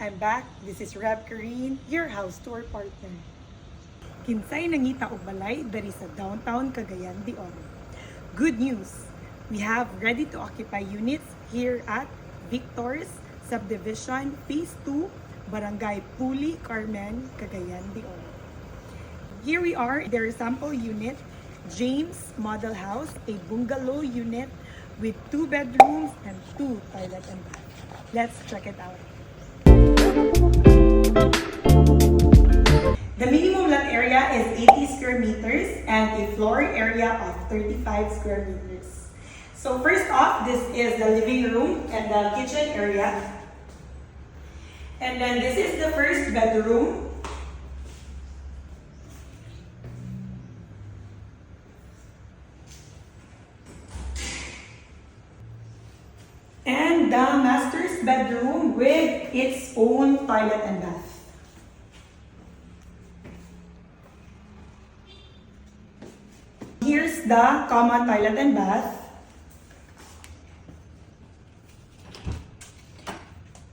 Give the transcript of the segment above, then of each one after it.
I'm back. This is Rev Kareen, your house tour partner. Kinsay nangita og balay diri sa downtown Cagayan de Oro. Good news! We have ready to occupy units here at Victor's Subdivision Phase 2, Barangay Puli, Carmen, Cagayan de Oro. Here we are, their sample unit, James Model House, a bungalow unit with 2 bedrooms and 2 toilet and bath. Let's check it out. The minimum lot area is 80 square meters and a floor area of 35 square meters. So first off, this is the living room and the kitchen area. And then this is the first bedroom. And the master's bedroom with its own toilet and bath. Here's the common toilet and bath.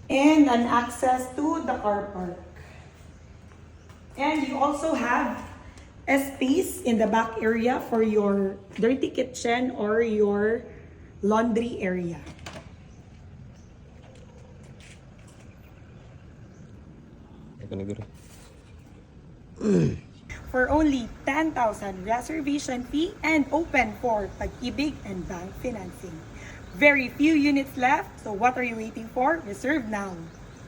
And an access to the car park. And you also have a space in the back area for your dirty kitchen or your laundry area. For only 10,000 reservation fee and open for Pag-ibig and bank financing. Very few units left, so what are you waiting for? Reserve now.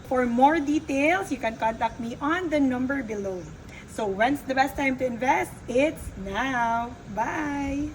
For more details, you can contact me on the number below. So when's the best time to invest? It's now. Bye!